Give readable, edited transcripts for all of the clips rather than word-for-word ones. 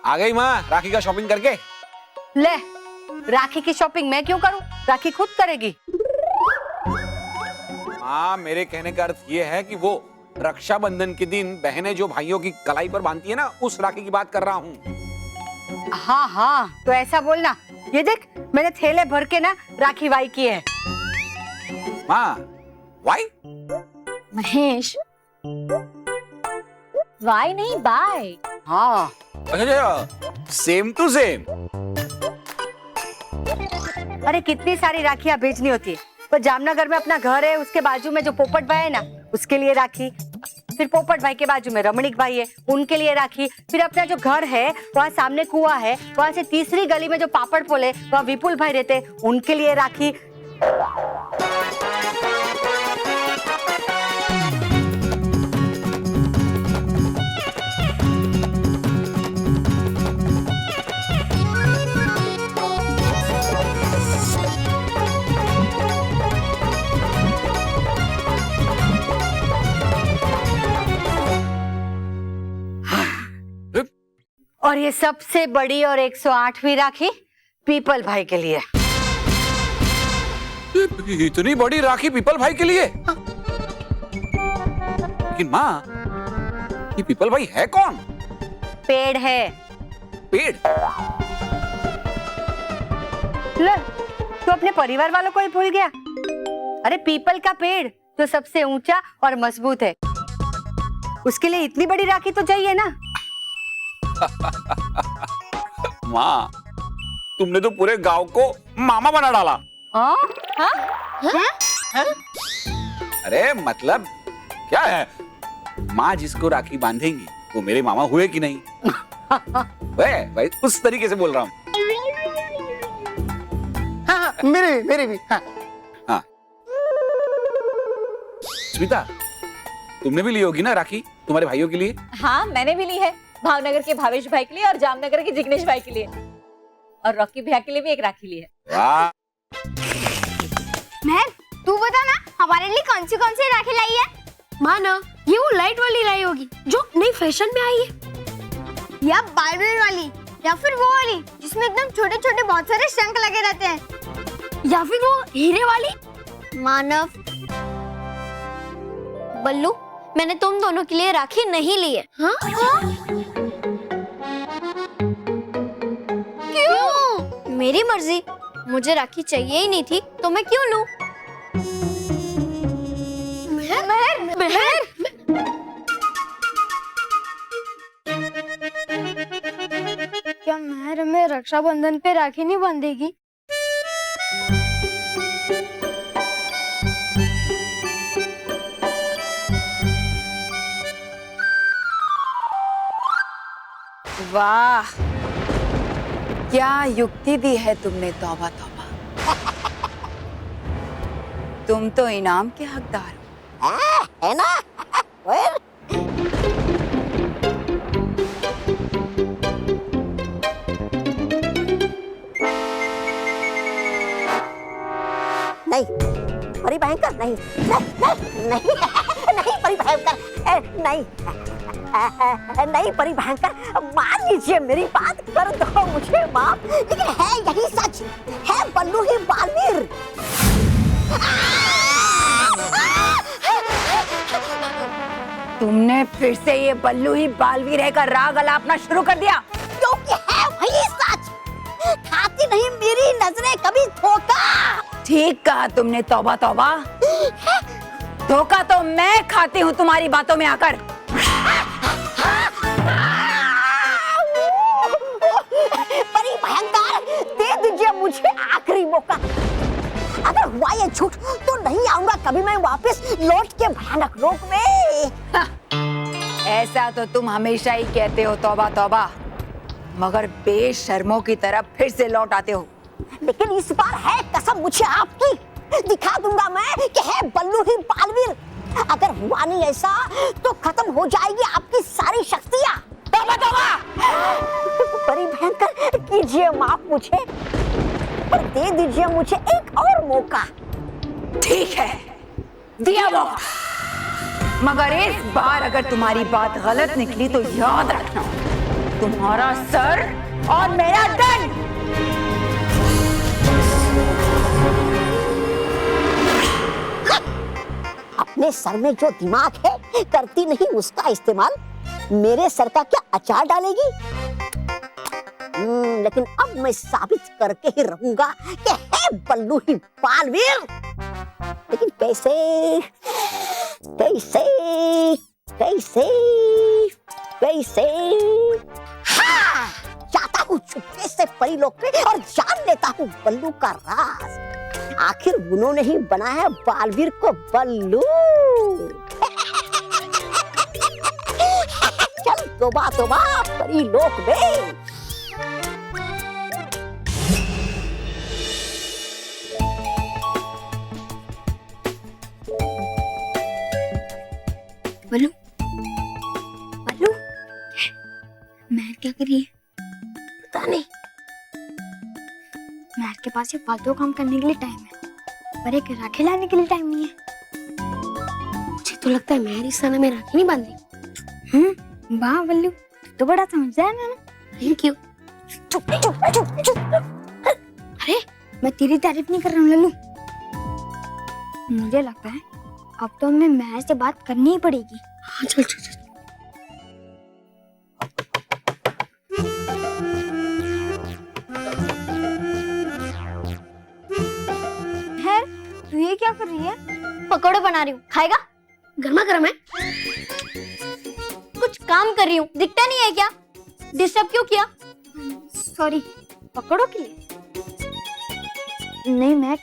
आ गई माँ राखी का शॉपिंग करके। ले, राखी की शॉपिंग मैं क्यों करूं? राखी खुद करेगी। माँ मेरे कहने का अर्थ ये है कि वो रक्षाबंधन के दिन बहनें जो भाइयों की कलाई पर बांधती है ना, उस राखी की बात कर रहा हूँ। हाँ हाँ, तो ऐसा बोलना। ये देख, मैंने थैले भर के ना राखी वाई की है। माँ वाई? महेश, वाई नहीं बाय। हाँ अच्छा, सेम टू सेम। अरे कितनी सारी राखियां भेजनी होती है। पर जामनगर में अपना घर है, उसके बाजू में जो पोपट भाई है ना, उसके लिए राखी। फिर पोपट भाई के बाजू में रमणीक भाई है, उनके लिए राखी। फिर अपना जो घर है वहाँ सामने कुआं है, वहाँ से तीसरी गली में जो पापड़ पोल है वहाँ विपुल भाई रहते हैं, उनके लिए राखी। और ये सबसे बड़ी और 108वीं राखी पीपल भाई के लिए। इतनी बड़ी राखी पीपल भाई के लिए? लेकिन माँ, ये पीपल भाई है कौन? पेड़ है। पेड़? ले, तू अपने परिवार वालों को ही भूल गया। अरे पीपल का पेड़ जो सबसे ऊंचा और मजबूत है, उसके लिए इतनी बड़ी राखी तो चाहिए ना। माँ, तुमने तो पूरे गांव को मामा बना डाला। हाँ? अरे मतलब क्या है, माँ जिसको राखी बांधेंगी वो मेरे मामा हुए कि नहीं? भाई उस तरीके से बोल रहा हूँ। हाँ, मेरे भी। हाँ। हाँ। स्मिता, तुमने भी ली होगी ना राखी तुम्हारे भाइयों के लिए? हाँ, मैंने भी ली है। भावनगर के भावेश भाई के लिए और जामनगर के जिग्नेश भाई के लिए, और रॉकी भैया के लिए भी एक राखी ली है। वाह। महक, तू बता ना, हमारे लिए कौन सी राखी लाई है? माँ ना, ये वो लाइट वाली लाई होगी जो नई फैशन में आई है, या बालवीर वाली, या फिर वो वाली जिसमें एकदम छोटे छोटे बहुत सारे शंख लगे रहते हैं, या फिर वो हीरे वाली। मानव, बल्लू, मैंने तुम दोनों के लिए राखी नहीं ली है। हाँ? क्यों? मेरी मर्जी, मुझे राखी चाहिए ही नहीं थी तो मैं क्यों लूं? महर, क्या महर हमें रक्षाबंधन पे राखी नहीं बांधेगी? वाह, क्या युक्ति दी है तुमने, तौबा तौबा। तुम तो इनाम के हकदार हो। है ना? नहीं, परिभयंकर नहीं, नहीं, नहीं परिभयंकर, नहीं, नहीं परिभयंकर, मान लीजिए मेरी बात, कर दो मुझे माफ, लेकिन है यही सच, है बल्लू ही बालवीर। तुमने फिर से ये बल्लू ही बालवीर है का राग अलापना शुरू कर दिया। क्योंकि है वही सच, खाती नहीं मेरी नजरें कभी धोखा। ठीक कहा तुमने, तौबा तौबा। धोखा तो मैं खाती हूँ तुम्हारी बातों में आकर। परिभयंकर, दे दीजिए मुझे आखिरी मौका। अगर हुआ ये झूठ तो नहीं आऊंगा कभी मैं वापस लौट के भयानक रोग में। ऐसा तो तुम हमेशा ही कहते हो, तौबा तौबा, मगर बेशर्मों की तरफ फिर से लौट आते हो। लेकिन इस बार है कसम मुझे आपकी, दिखा दूंगा मैं कि है बल्लू ही बालवीर। अगर हुआ नहीं ऐसा तो खत्म हो जाएगी आपकी सारी शक्तियाँ। तौबा तौबा। परिभयंकर, कीजिए माफ मुझे, पर दे दीजिए मुझे एक और मौका। ठीक है, दिया मौका। मगर इस बार अगर तुम्हारी बात गलत निकली तो याद रखना, तुम्हारा सर और मेरा दंड। अपने सर में जो दिमाग है करती नहीं उसका इस्तेमाल, मेरे सर का क्या अचार डालेगी? लेकिन अब मैं साबित करके ही रहूंगा कि है बल्लू ही बालवीर। लेकिन कैसे कैसे कैसे कैसे? हाँ, जाता हूँ चुपके से परीलोक पे और जान लेता हूँ बल्लू का राज। आखिर उन्होंने ही बनाया बालवीर को बल्लू। चल तोबा तोबा परीलोक में। बल्लू बल्लू महर क्या कर रही है? पता नहीं। महर के पास ये फालतू काम करने के लिए टाइम है, पर एक राखी लाने के लिए टाइम नहीं है। मुझे तो लगता है महर इस समय में राखी नहीं बांध रही। वाह बल्लू, तू तो बड़ा समझदार है ना। Thank you. चुप चुप चुप चुप। अरे मैं तेरी तारीफ नहीं कर रहा हूँ लल्लू, मुझे लगता है अब तो हमें महर से बात करनी ही पड़ेगी। हाँ चल चल चल। महर, तू ये क्या कर रही है? पकौड़े बना रही हूँ, खाएगा? गर्मा गर्म है। कुछ काम कर रही हूँ, दिखता नहीं है क्या? डिस्टर्ब क्यों किया? सॉरी। पकौड़ों के लिए? नहीं महर,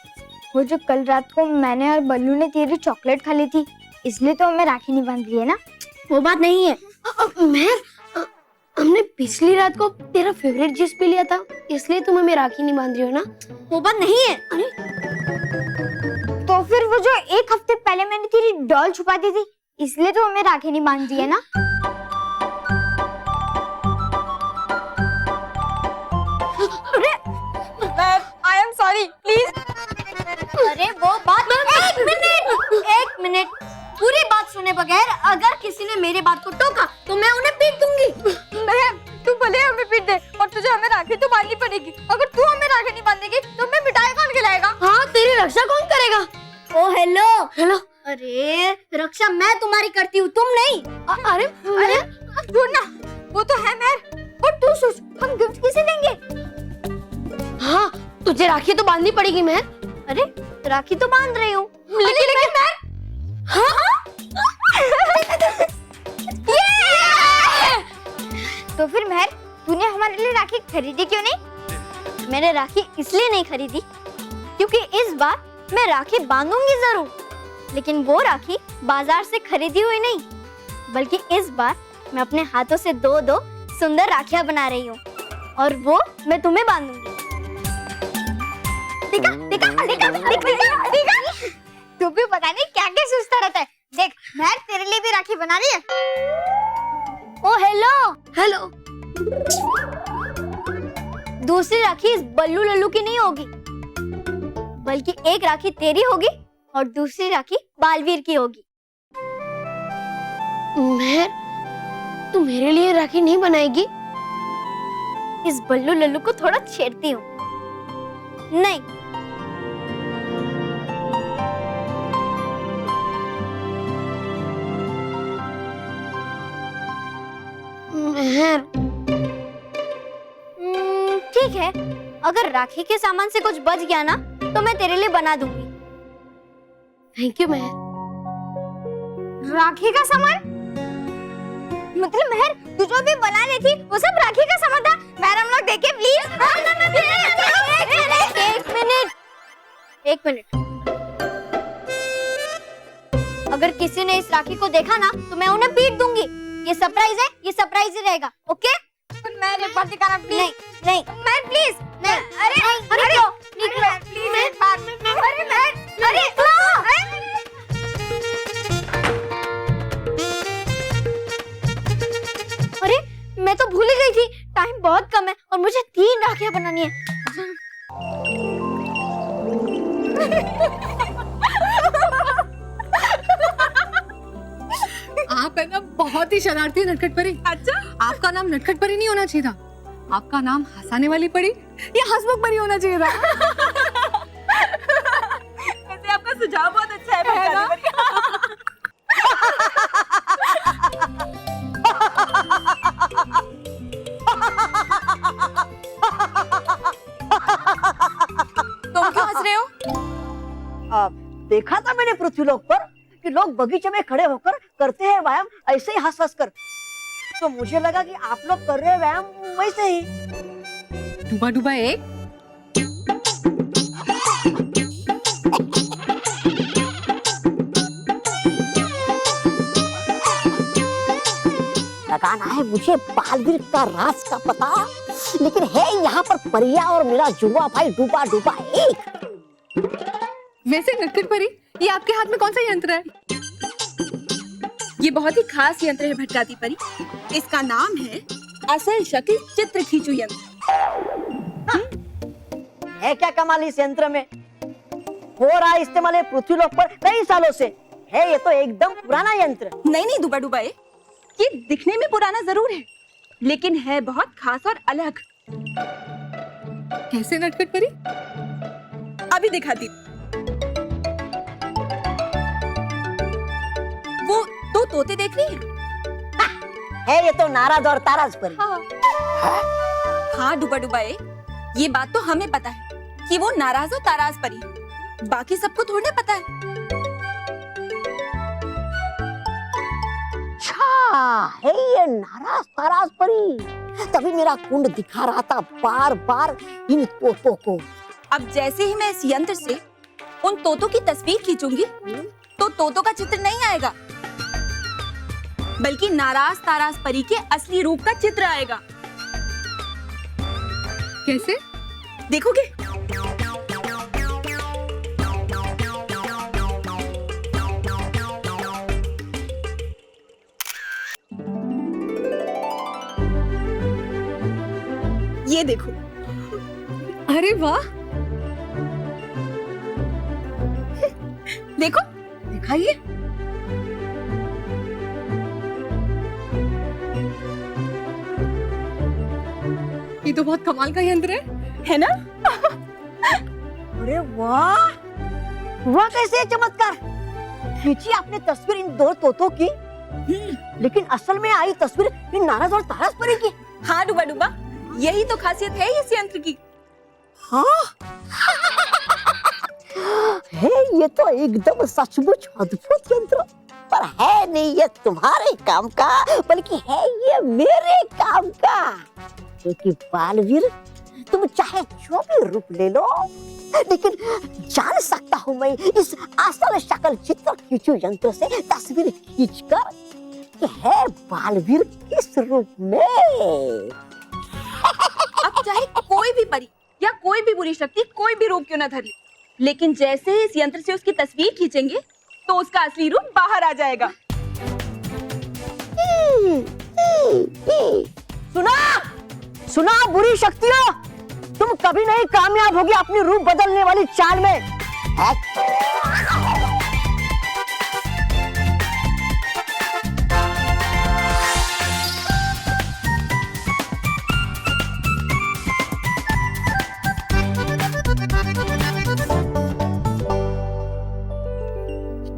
वो जो कल रात को मैंने और बल्लू ने तेरी चॉकलेट खा ली थी, इसलिए तो हमें राखी नहीं बांध रही है ना। वो बात नहीं है महर, हमने पिछली रात को तेरा फेवरेट जूस पी लिया था, इसलिए तुम हमें राखी नहीं बांध रही हो ना। वो बात नहीं है। अरे तो फिर वो जो एक हफ्ते पहले मैंने तेरी डॉल छुपा दी थी, इसलिए तो हमें राखी नहीं बांध रही है ना। अरे आई एम सॉरी प्लीज। अरे वो बात एक मिनट पूरी बात सुने बगैर अगर किसी ने मेरी बात को टोका तो मैं उन्हें पीट दूंगी। तू भले हमें पीट दे और तुझे हमें राखी तो बांधनी पड़ेगी। अगर तू हमें राखी नहीं बांधेगी तो हमें मिठाई कौन खिलाएगा? हाँ, तेरी रक्षा कौन करेगा? ओ हेलो हेलो। अरे रक्षा मैं तुम्हारी करती हूँ, तुम नहीं। अरे अरे छोड़ना, वो तो है महर, और तू सोच हम गिफ्ट किसे देंगे? हाँ, तुझे राखी तो बांधनी पड़ेगी महर। अरे राखी तो बांध रही हूँ, लेकिन महर। हाँ? तो फिर महर, तूने हमारे लिए राखी खरीदी क्यों नहीं? मैंने राखी इसलिए नहीं खरीदी क्योंकि इस बार मैं राखी बांधूंगी जरूर, लेकिन वो राखी बाजार से खरीदी हुई नहीं, बल्कि इस बार मैं अपने हाथों से दो दो सुंदर राखियां बना रही हूँ और वो मैं तुम्हें बांधूंगी। देखा देखा देखा देखा देखा, तू भी पता नहीं क्या क्या सोचता रहता है। देख महर तेरे लिए भी राखी बना रही है। ओ हेलो हेलो। दूसरी राखी इस बल्लू लल्लू की नहीं होगी, बल्कि एक राखी तेरी होगी और दूसरी राखी बालवीर की होगी। महर, तू मेरे लिए राखी नहीं बनाएगी? इस बल्लू लल्लू को थोड़ा छेड़ती हूँ। नहीं, महर ठीक है, अगर राखी के सामान से कुछ बच गया ना तो मैं तेरे लिए बना दूंगी। थैंक यू महर। राखी का सामान? मतलब महर तू जो भी बना रही थी वो सब राखी का सामान था? महर हम लोग देखें प्लीज। एक मिनट। अगर किसी ने इस राखी को देखा ना तो मैं उन्हें पीट दूंगी। ये सरप्राइज है, ये सरप्राइज ही रहेगा, ओके? मैं पार्टी करना प्लीज। नहीं नहीं मैं प्लीज नहीं। अरे अरे क्यों निकलो प्लीज एक बार। अरे मैं अरे अरे मैं तो भूल ही गई थी, टाइम बहुत कम है और मुझे 3 राखियां बनानी है। सी शरारती नटखट परी। अच्छा, आपका नाम नटखट परी नहीं होना चाहिए था, आपका नाम हंसाने वाली परी या हंसमुख परी होना चाहिए था। वैसे आपका सुझाव बहुत अच्छा है भटकाने परी। तुम क्यों हंस रहे हो? देखा था मैंने पृथ्वीलोक पर कि लोग बगीचे में खड़े होकर करते हैं व्यायाम ऐसे ही हंस हंस कर, तो मुझे लगा कि आप लोग कर रहे हैं व्यायाम वैसे ही। डूबा डूबा एक, लगाना है मुझे बालवीर का राज का पता, लेकिन है यहाँ पर परिया और मेरा जुआ भाई डूबा डूबा एक। वैसे नटखट परी, ये आपके हाथ में कौन सा यंत्र है? ये बहुत ही खास यंत्र है भटकाती परी। इसका नाम है असल शक्ल चित्र खींचू यंत्र। है क्या कमाल इस यंत्र में? हो रहा है इस्तेमाल है पृथ्वीलोक पर कई सालों से। है ये तो एकदम पुराना यंत्र। नहीं डूबा डूबा ये दिखने में पुराना जरूर है, लेकिन है बहुत खास और अलग। कैसे नटखट परी? अभी दिखाती। वो दो तोते देख रही है? है ये तो नाराज और ताराज परी। हाँ डूबा डूबा ये बात तो हमें पता है कि वो नाराज और ताराज परी है, बाकी सबको थोड़े पता है। है ये नाराज ताराज परी, तभी मेरा कुंड दिखा रहा था बार बार इन तोतों को। अब जैसे ही मैं इस यंत्र से उन तोतों की तस्वीर खींचूंगी तो तोतों का चित्र नहीं आएगा, बल्कि नाराज ताराज परी के असली रूप का चित्र आएगा। कैसे? देखोगे? ये देखो। अरे वाह, देखो दिखाइए। ये तो बहुत कमाल का यंत्र है ना? अरे वाह, वाह कैसे चमत्कार। खींची आपने तस्वीर इन दो तोतों की, लेकिन असल में आई तस्वीर इन नाराज और ताराज परी की। हाँ डूबा डूबा, यही तो खासियत है इस यंत्र की। हाँ है ये तो एकदम सचमुच अद्भुत यंत्र, पर है नहीं ये तुम्हारे काम का, बल्कि है ये मेरे काम का। क्योंकि बालवीर, तुम चाहे जो भी रूप ले लो, लेकिन जान सकता हूँ मैं इस असल शक्ल चित्र खींचू यंत्र से तस्वीर खींचकर कि है बालवीर किस रूप में। अब चाहे कोई भी परी या कोई भी बुरी शक्ति कोई भी रूप क्यों न धर ले, लेकिन जैसे ही इस यंत्र से उसकी तस्वीर खींचेंगे तो उसका असली रूप बाहर आ जाएगा। सुना सुना बुरी शक्तियों, तुम कभी नहीं कामयाब होगी अपनी रूप बदलने वाली चाल में।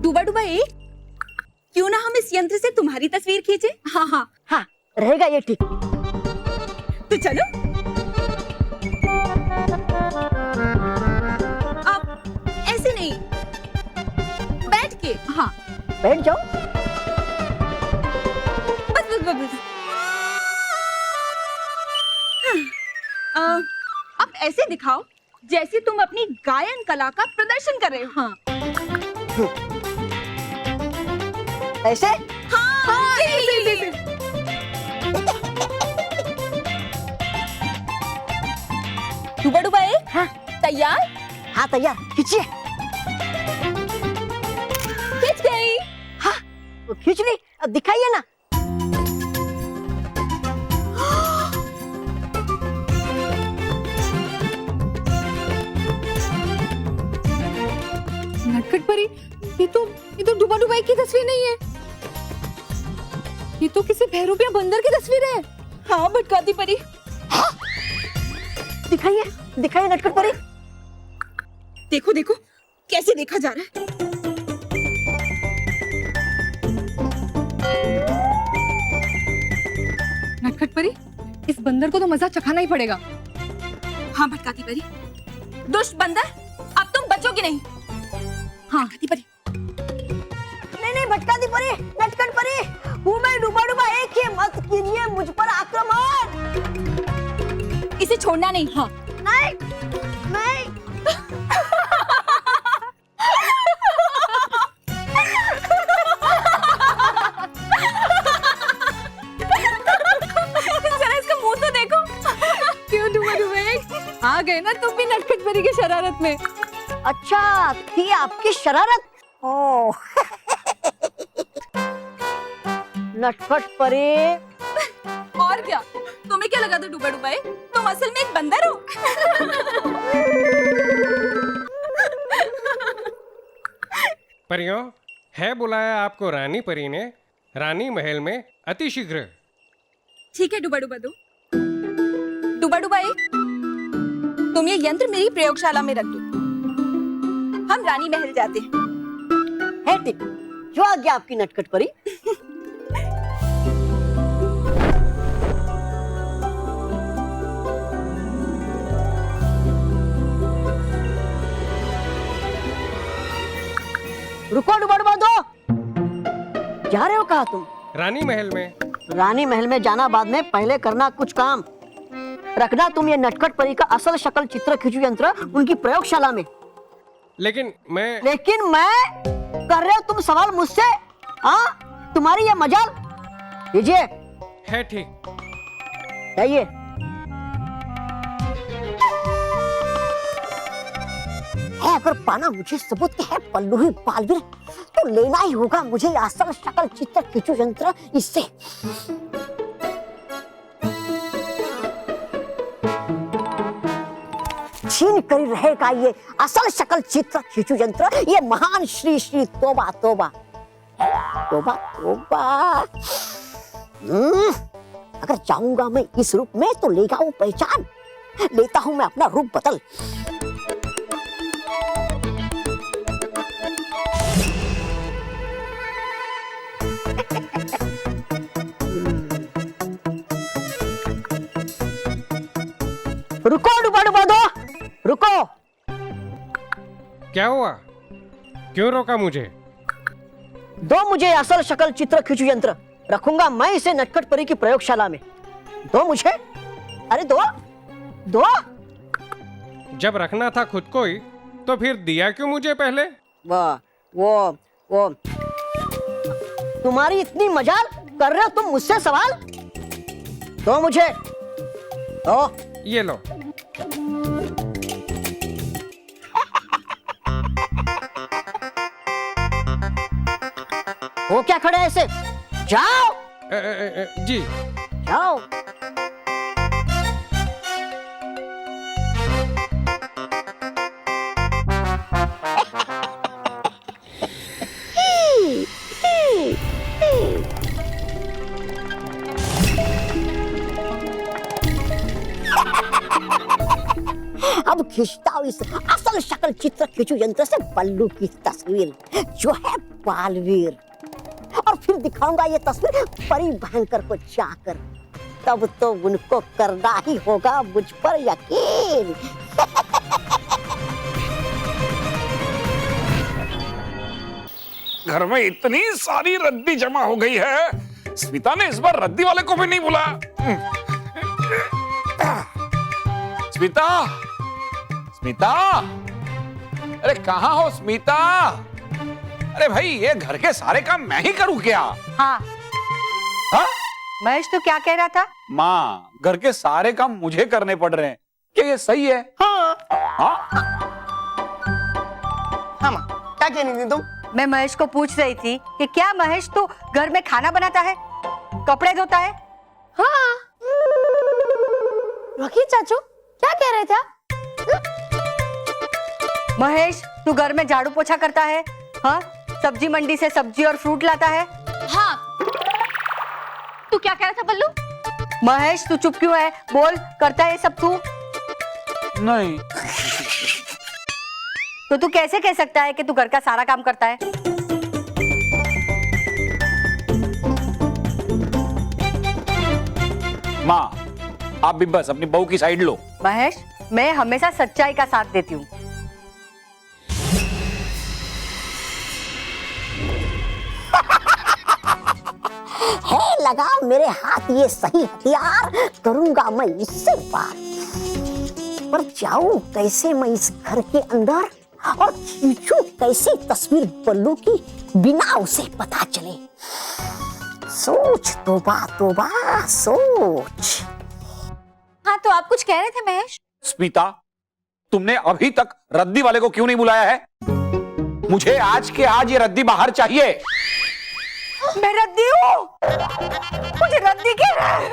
डूबा डूबा क्यों ना हम इस यंत्र से तुम्हारी तस्वीर खींचे? हाँ हाँ हाँ रहेगा ये ठीक। तो चलो। अब ऐसे नहीं, बैठ के। हाँ बैठ जाओ। बस बस बस बस। अब ऐसे दिखाओ जैसे तुम अपनी गायन कला का प्रदर्शन कर रहे हो। हाँ ऐसे? हाँ ऐसे। डूबा डूबा हाँ तैयार? हाँ तैयार, खींचिए। खींच गई। हाँ तो खींच ली, अब दिखाइए ना। नटखट परी, ये तो डूबा डूबाई की तस्वीर नहीं है, ये तो किसी बहरूप या बंदर की तस्वीर है। हाँ भटकाती परी। दिखाइए दिखाइए नटखट परी। देखो देखो कैसे देखा जा रहा है। नटखट परी, इस बंदर को तो मजा चखाना ही पड़ेगा। हाँ भटकाती परी, दुष्ट बंदर अब तुम बचोगे नहीं। हाँ भटकाती परी। नहीं भटकाती परी, नटखट परी, हूँ मैं डूबा डूबा एक ही, मत कीजिए मुझ पर आक्रमण। इसे छोड़ना नहीं। हाँ नहीं नहीं जरा इसका मुंह तो देखो। क्यों डूबा डूबा आ गए ना तुम भी नटखट परी की शरारत में। अच्छा थी आपकी शरारत। ओ नटखट परी। और क्या, तुम्हें क्या लगा था डूबा डूबा तुम असल में एक बंदर हो। परियों, है बुलाया आपको रानी परी ने रानी महल में अति शीघ्र। ठीक है डूबा डूबा दो। डूबा डूबा तुम ये यंत्र मेरी प्रयोगशाला में रख दो, हम रानी महल जाते हैं। है ठीक, जो आज्ञा आपकी नटखट परी। रुको डूबा डूबा दो। जा रहे हो कहा तुम? रानी महल में। रानी महल में जाना बाद में, पहले करना कुछ काम। रखना तुम ये नटखट परी का असल शक्ल चित्र खींचू यंत्र उनकी प्रयोगशाला में। लेकिन मैं कर रहे हो तुम सवाल मुझसे? हाँ तुम्हारी ये मजाल। लीजिए। है ठीक। जाइए। है अगर पाना मुझे सबूत के है पल्लू ही बालवीर, तो लेना ही होगा मुझे असल शक्ल चित्र खींचू यंत्र इससे। छीन कर रहेगा ये असल शक्ल चित्र खींचू यंत्र, ये महान श्री श्री तोबा तोबा तोबा तोबा। अगर जाऊंगा मैं इस रूप में तो लेगा वो पहचान। लेता हूं मैं अपना रूप बदल। रुको डूबा डूबा दो, रुको। क्या हुआ? क्यों रोका मुझे? दो मुझे असल शक्ल चित्र खींचू यंत्र, रखूंगा मैं इसे नटखट परी की प्रयोगशाला में। दो मुझे। अरे दो दो। जब रखना था खुद को ही तो फिर दिया क्यों मुझे पहले? वो तुम्हारी इतनी मजाल, कर रहे हो तुम मुझसे सवाल? दो मुझे दो। ये लो। वो क्या खड़े ऐसे? जाओ। जी। जाओ। अब खींचता हूँ इस असल शक्ल चित्र खींचू यंत्र से पल्लू की तस्वीर जो है बालवीर, और फिर दिखाऊंगा ये तस्वीर परी भयंकर को जाकर। तब तो उनको करना ही होगा मुझ पर यकीन। घर में इतनी सारी रद्दी जमा हो गई है, स्मिता ने इस बार रद्दी वाले को भी नहीं बुलाया। स्मिता, स्मिता, अरे कहाँ हो स्मिता? अरे भाई ये घर के सारे काम मैं ही करूँ क्या? हाँ हाँ? महेश तू क्या कह रहा था? माँ, घर के सारे काम मुझे करने पड़ रहे हैं, क्या ये सही है? हाँ हाँ? हाँ माँ, क्या कहनी थी तुम? मैं महेश को पूछ रही थी कि क्या महेश तू घर में खाना बनाता है, कपड़े धोता है? हाँ। रॉकी चाचू क्या कह रहे थे आप? महेश तू घर में झाड़ू पोछा करता है? हाँ, सब्जी मंडी से सब्जी और फ्रूट लाता है? हाँ तू क्या कह रहा था बल्लू? महेश तू चुप क्यों है? बोल, करता है ये सब तू? नहीं। तो तू कैसे कह सकता है कि तू घर का सारा काम करता है? माँ, आप भी बस अपनी बहू की साइड लो। महेश, मैं हमेशा सच्चाई का साथ देती हूँ। है लगा मेरे हाथ ये सही हथियार, करूंगा मैं इससे पार। पर जाऊं कैसे मैं इस घर के अंदर और खींचूं कैसे तस्वीर बल्लू की बिना उसे पता चले। सोच तोबा तोबा सोच। हाँ तो आप कुछ कह रहे थे महेश? स्मिता, तुमने अभी तक रद्दी वाले को क्यों नहीं बुलाया है? मुझे आज के आज ये रद्दी बाहर चाहिए। मैं रद्दी हूँ, मुझे रद्दी कह रहा है।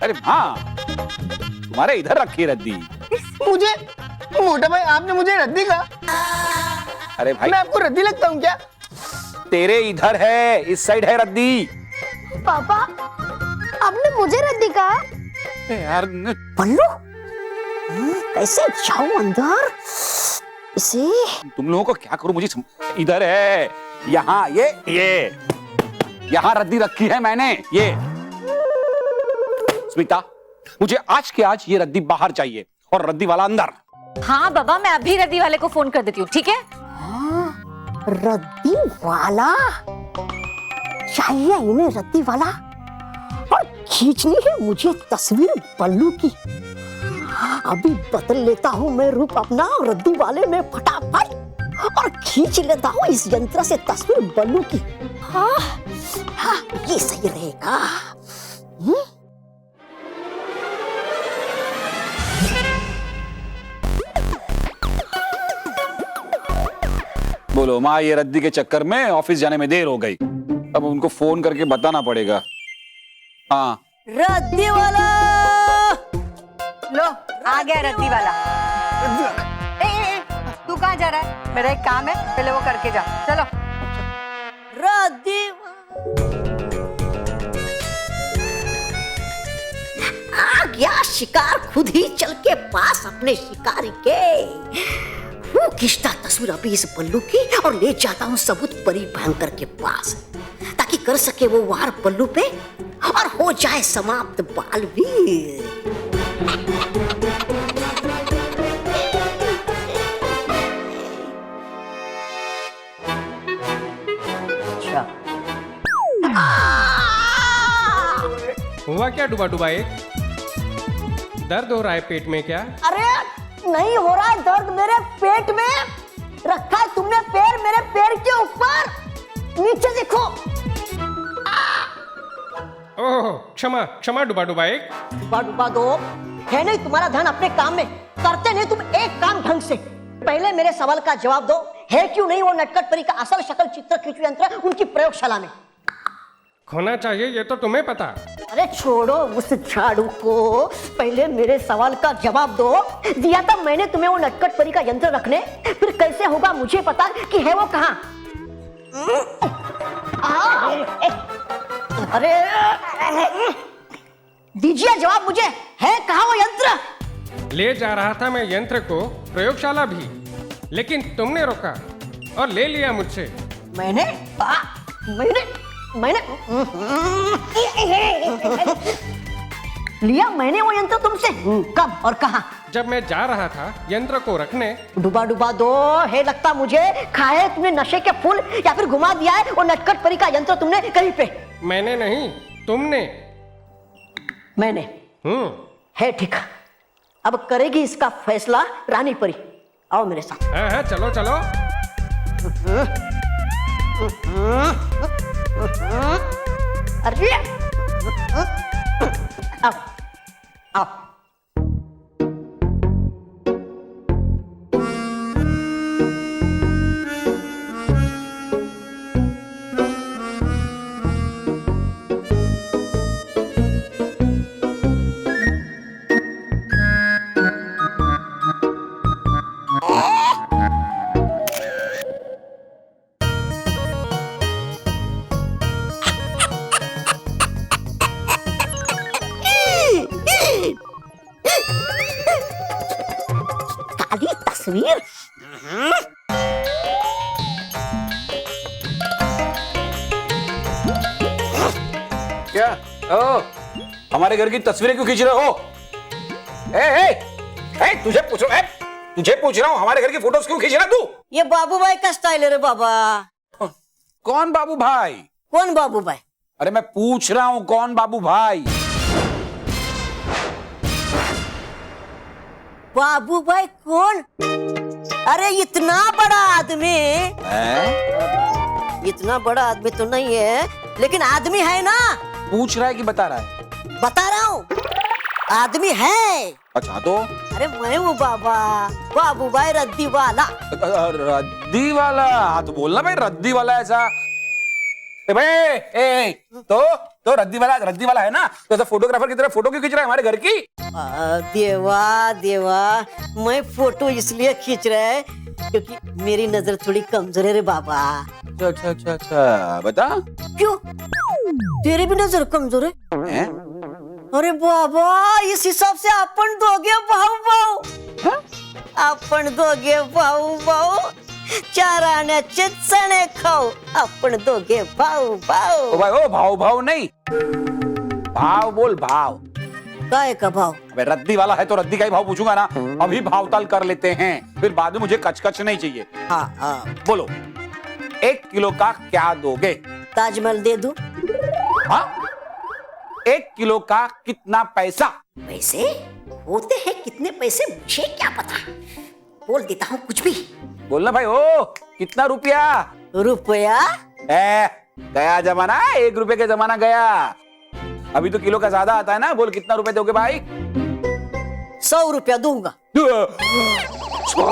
अरे माँ, तुम्हारे इधर रखी है रद्दी। मुझे मोटा भाई आपने मुझे रद्दी कहा? अरे भाई, मैं आपको रद्दी लगता हूँ क्या? तेरे इधर है, इस साइड है रद्दी। पापा आपने मुझे रद्दी कहा? यार बल्लू, कैसे जाऊं अंदर इसे? तुम लोगों को क्या करूं, मुझे इधर है, यहाँ ये यहाँ रद्दी रखी है मैंने। ये स्मिता, मुझे आज के आज ये रद्दी बाहर चाहिए और रद्दी वाला अंदर। हाँ बाबा, मैं अभी रद्दी वाले को फोन कर देती हूँ, ठीक है? रद्दी वाला चाहिए इन्हें, रद्दी वाला। और खींचनी है मुझे तस्वीर बल्लू की। अभी बदल लेता हूँ मैं रूप अपना रद्दी वाले में फटाफट, और खींच लेता हूँ इस यंत्र से तस्वीर बल्लू की। हाँ, हाँ, ये सही रहेगा। बोलो माँ, ये रद्दी के चक्कर में ऑफिस जाने में देर हो गई। अब उनको फोन करके बताना पड़ेगा। हाँ, रद्दी वाला, लो आ गया रद्दी वाला। तू कहाँ जा रहा है? मेरा एक काम है, पहले वो करके जा। चलो। रद्दी आ गया शिकार, खुद ही चल के पास अपने शिकारी के। वो खींचता तस्वीर अभी इस बल्लू की और ले जाता हूँ सबूत परी भयंकर के पास, ताकि कर सके वो वार बल्लू पे और हो जाए समाप्त बालवीर। हुआ क्या डुबा डुबा एक? दर्द हो रहा है पेट में क्या? अरे नहीं हो रहा है दर्द मेरे पेट में। रखा है तुमने पैर मेरे पैर के ऊपर, नीचे देखो। ओह, क्षमा क्षमा डुबा डुबा एक। डुबा डुबा दो, है नहीं तुम्हारा ध्यान अपने काम में, करते नहीं तुम एक काम ढंग से। पहले मेरे सवाल का जवाब दो, है क्यों नहीं वो नटखट परी का असल शक्ल चित्र खींचू यंत्र उनकी प्रयोगशाला में? होना चाहिए, ये तो तुम्हें पता। अरे छोड़ो उस झाड़ू को, पहले मेरे सवाल का जवाब दो। दिया था मैंने तुम्हें वो नटखट परी का यंत्र रखने, फिर कैसे होगा मुझे पता कि है वो कहाँ? अरे दीजिए जवाब मुझे, है कहाँ वो यंत्र? ले जा रहा था मैं यंत्र को प्रयोगशाला भी, लेकिन तुमने रोका और ले लिया मुझसे। मैंने लिया मैंने वो यंत्र तुमसे? कब और कहाँ? जब मैं जा रहा था यंत्र को रखने। डुबा डुबा दो, है लगता मुझे खाए तुमने नशे के फूल, या फिर घुमा दिया है वो नटखट परी का यंत्र तुमने कहीं पे। मैंने नहीं, तुमने। मैंने। है ठीक, अब करेगी इसका फैसला रानी परी। आओ मेरे साथ। हाँ हाँ, चलो चलो। अरे आओ आओ। तस्वीर। क्या? ओ, हमारे घर की तस्वीरें क्यों खींच रहे हो? तुझे पूछ रहा हूँ, हमारे घर की फोटोज क्यों खींच रहा तू? ये बाबू भाई का स्टाइल है रे बाबा। कौन बाबू भाई? कौन बाबू भाई? अरे मैं पूछ रहा हूँ कौन बाबू भाई? बाबू भाई कौन? अरे इतना बड़ा आदमी। इतना बड़ा आदमी तो नहीं है, लेकिन आदमी है ना। पूछ रहा है कि बता रहा है? बता रहा हूँ, आदमी है। अच्छा तो? अरे मैं हूँ बाबा, बाबू भाई रद्दी वाला। रद्दी वाला? हाँ तो बोलना भाई, रद्दी वाला ऐसा। तो रद्दी वाला है ना, तो ऐसा फोटोग्राफर की तरह फोटो क्यों खींच रहा है हमारे घर की? देवा मैं फोटो इसलिए खींच रहा है क्योंकि मेरी नजर थोड़ी कमजोर है रे बाबा। अच्छा बता। क्यों, तेरी भी नजर कमजोर है? अरे बाबा, इस हिसाब से अपन दोगे भाऊ। आपण दोगे भाऊ चार आण्याचे चणे खाऊ, आपण दोगे भाऊ। ओ भाई, ओ भाव नहीं, भाव बोल, भाव। काय का भाव? अबे रद्दी वाला है तो रद्दी का ही भाव पूछूंगा ना। अभी भाव ताल कर लेते हैं, फिर बाद में मुझे कचकच नहीं चाहिए। हाँ बोलो, 1 किलो का क्या दोगे? ताजमहल दे दूं? हाँ? 1 किलो का कितना पैसा? पैसे होते हैं कितने पैसे मुझे क्या पता, बोल देता हूँ कुछ भी। बोलना भाई। ओ कितना रुपया? रुपया? गया जमाना, 1 रुपए का जमाना गया। अभी तो किलो का ज्यादा आता है ना। बोल कितना रुपए दोगे भाई? 100 रुपया दूंगा। 100?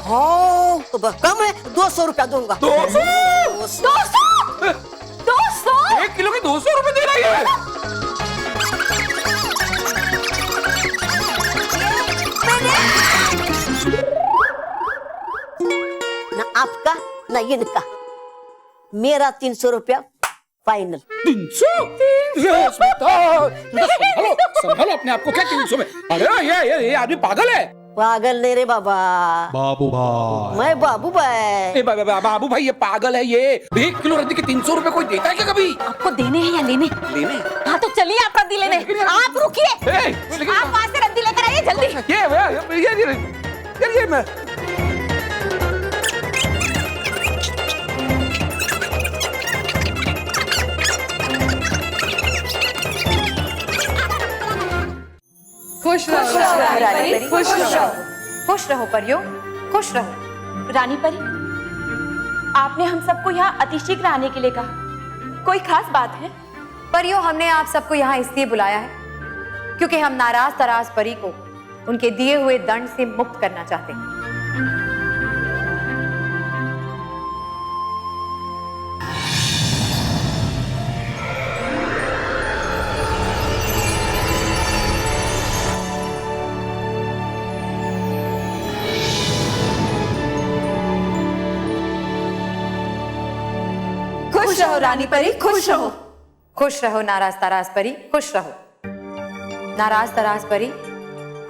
हाँ तो कम है, 200 रुपया दूंगा। 200? 1 किलो के 200 रुपए दे रही है? ना आपका ना इनका, मेरा 300 रुपया फाइनल। 300? संभालो अपने आप को। क्या 300 में? अरे ये आदमी पागल है। पागल नहीं रे बाबा, बाबू भाई। मैं बाबू भाई। बाबू भाई ये पागल है। ये 1 किलो रद्दी के 300 रुपए कोई देता है क्या कभी? आपको देने हैं या लेने? लेने? हाँ तो चलिए आप रद्दी लेने। आप रुकिए, आप वहाँ से रद्दी लेकर आइए जल्दी। ये मैं खुश रहो, खुश रहो परियो, खुश रहो। रानी परी, आपने हम सबको यहाँ अतिशीघ्र आने के लिए कहा, कोई खास बात है? परियो, हमने आप सबको यहाँ इसलिए बुलाया है क्योंकि हम नाराज तराज परी को उनके दिए हुए दंड से मुक्त करना चाहते हैं। खुश रहो रानी परी, खुश रहो। खुश रहो नाराज तराज परी, खुश रहो। नाराज तराज परी,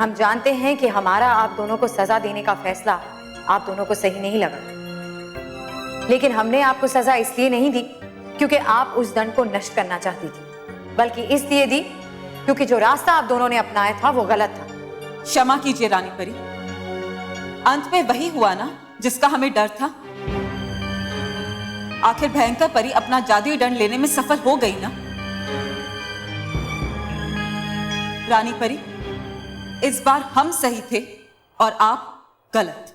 हम जानते हैं कि हमारा आप दोनों को सजा देने का फैसला आप दोनों को सही नहीं लगा, लेकिन हमने आपको सजा इसलिए नहीं दी क्योंकि आप उस दंड को नष्ट करना चाहती थी, बल्कि इसलिए दी क्योंकि जो रास्ता आप दोनों ने अपनाया था वो गलत था। क्षमा कीजिए रानी परी, अंत में वही हुआ ना जिसका हमें डर था। आखिर भयंकर परी अपना जादुई दंड लेने में सफल हो गई ना। रानी परी, इस बार हम सही थे और आप गलत।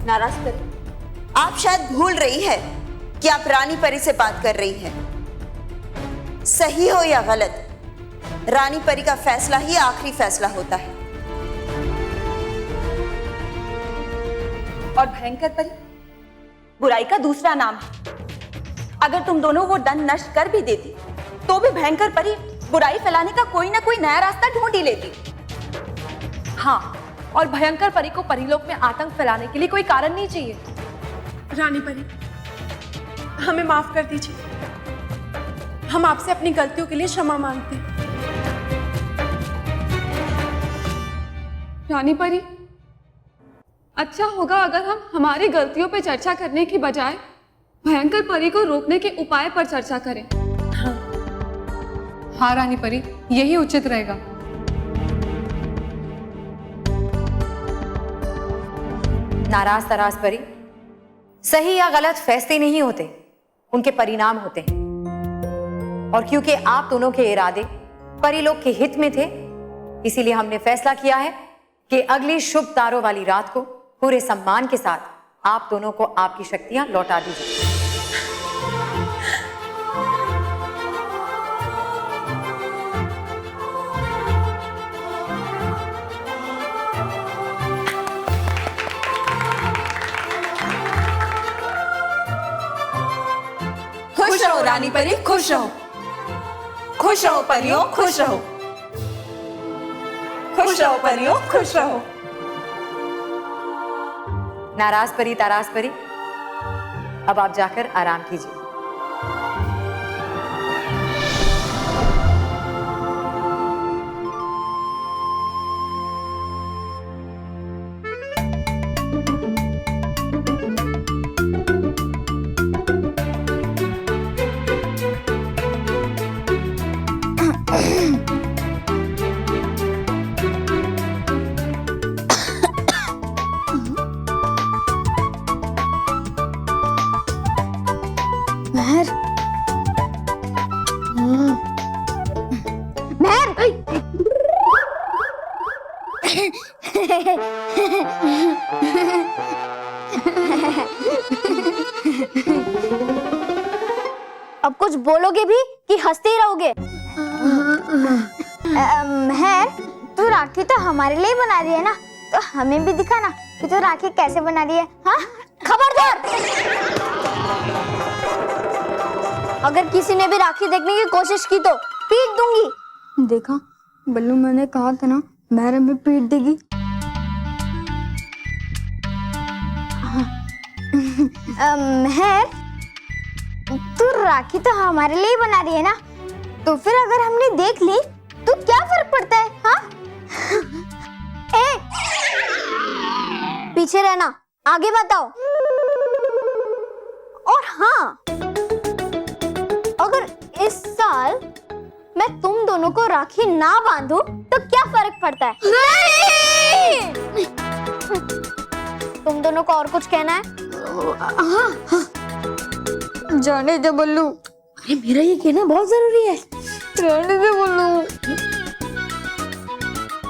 नाराज परी, आप शायद भूल रही है कि आप रानी परी से बात कर रही हैं। सही हो या गलत, रानी परी का फैसला ही आखिरी फैसला होता है। और भयंकर परी बुराई का दूसरा नाम है। अगर तुम दोनों वो दंड नष्ट कर भी देती तो भी भयंकर परी बुराई फैलाने का कोई ना कोई नया रास्ता ढूंढ ही लेती। हाँ, और भयंकर परी को परीलोक में आतंक फैलाने के लिए कोई कारण नहीं चाहिए। रानी परी, हमें माफ कर दीजिए, हम आपसे अपनी गलतियों के लिए क्षमा मांगते हैं। रानी परी, अच्छा होगा अगर हम हमारी गलतियों पर चर्चा करने की बजाय भयंकर परी को रोकने के उपाय पर चर्चा करें। हाँ रानी परी, यही उचित रहेगा। नाराज तराज परी, सही या गलत फैसले नहीं होते, उनके परिणाम होते हैं। और क्योंकि आप दोनों के इरादे परी लोग के हित में थे, इसीलिए हमने फैसला किया है कि अगली शुभ तारों वाली रात को पूरे सम्मान के साथ आप दोनों को आपकी शक्तियां लौटा दी जाए। खुश रहो रानी परी, खुश रहो। खुश रहो परियों, खुश रहो। खुश रहो परियों, खुश रहो। नाराज परी ताराज परी, अब आप जाकर आराम कीजिए। महर, महर, अब कुछ बोलोगे भी कि हंसते ही रहोगे? महर, तू राखी तो हमारे लिए बना रही है ना, तो हमें भी दिखा ना कि तू राखी कैसे बना रही है। हाँ, खबरदार! अगर किसी ने भी राखी देखने की कोशिश की तो पीट दूंगी। देखा बल्लू, मैंने कहा था ना, महर हमें पीट देगी। महर, तू राखी तो हमारे लिए बना रही है ना, तो फिर अगर हमने देख ली तो क्या फर्क पड़ता है? हाँ? ए, पीछे रहना, आगे बताओ। और हाँ, अगर इस साल मैं तुम दोनों को राखी ना बांधूं तो क्या फर्क पड़ता है? नहीं! तुम दोनों को और कुछ कहना है? हाँ। जाने दे बल्लू। अरे मेरा ये कहना बहुत जरूरी है। जाने दे बल्लू।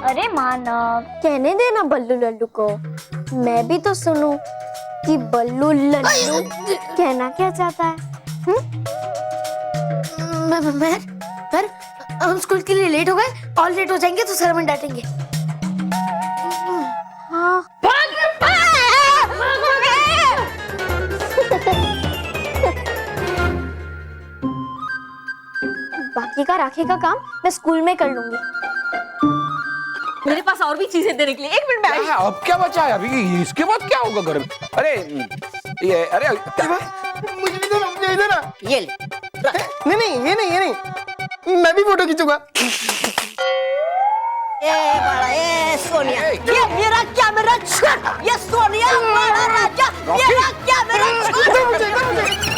अरे मानव, कहने देना बल्लू लल्लू को। मैं भी तो सुनूं कि बल्लू लल्लू कहना क्या चाहता है। पर हम स्कूल के लिए लेट हो गए, और लेट हो जाएंगे तो सर हमें डांटेंगे। हाँ। बाकी का राखी का काम मैं स्कूल में कर लूंगी। मेरे पास और भी चीजें देने के लिए, 1 मिनट में आई। अब क्या बचा है अभी? इसके बाद क्या होगा घर में? अरे ये, अरे मुझे भी देना, मुझे देना। ये ले। नहीं नहीं, ये नहीं, ये नहीं, मैं भी फोटो खींचूंगा। ए सोनिया, ये मेरा कैमरा छोड़। ये सोनिया बड़ा राजा, मेरा कैमरा छोड़।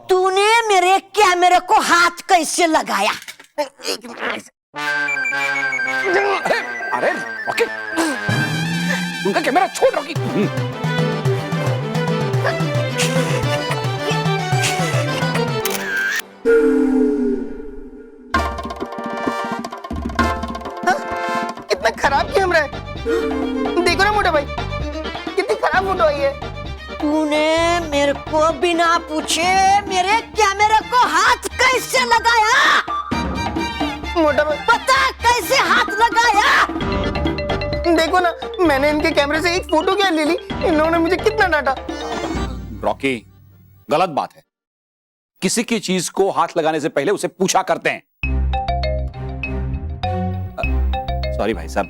तूने मेरे कैमरे को हाथ कैसे लगाया? अरे रॉकी, उनका कैमरा छोड़ रॉकी। कितना खराब कैमरा है। देखो ना मोटा भाई, कितनी खराब फोटो आई है। तूने मेरे को बिना पूछे मेरे कैमरे को हाथ कैसे लगाया? मोटा भाई, पता कैसे हाथ लगाया? देखो ना, मैंने इनके कैमरे से एक फोटो क्या ले ली, इन्होंने मुझे कितना डांटा। रॉकी, गलत बात है। किसी की चीज को हाथ लगाने से पहले उसे पूछा करते हैं। सॉरी भाई साहब,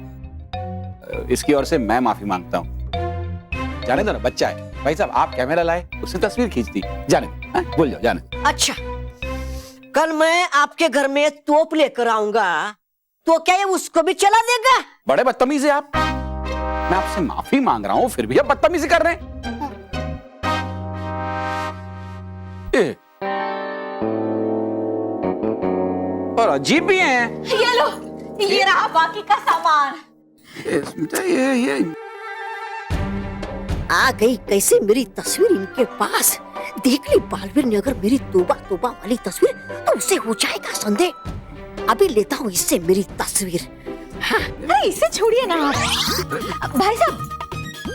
इसकी ओर से मैं माफी मांगता हूं। जाने दो ना, बच्चा है। भाई साहब, आप कैमरा लाए, उससे तस्वीर खींच दी। जाने दो, भूल जाओ, जाने दो। अच्छा, कल मैं आपके घर में तोप लेकर आऊंगा, तो क्या ये उसको भी चला देगा? बड़े बदतमीज है आप। मैं आपसे माफी मांग रहा हूँ, फिर भी आप बदतमीजी कर रहे हैं। और अजीब भी हैं। ये लो, ये रहा बाकी का सामान। ये आ गई कैसे मेरी तस्वीर इनके पास। देख ली बालवीर ने अगर मेरी तोबा तोबा वाली तस्वीर, तो उसे हो जाएगा संदेह। अभी लेता हूँ इससे मेरी तस्वीर। हाँ। नहीं, इसे छोड़िए ना आप। भाई साहब,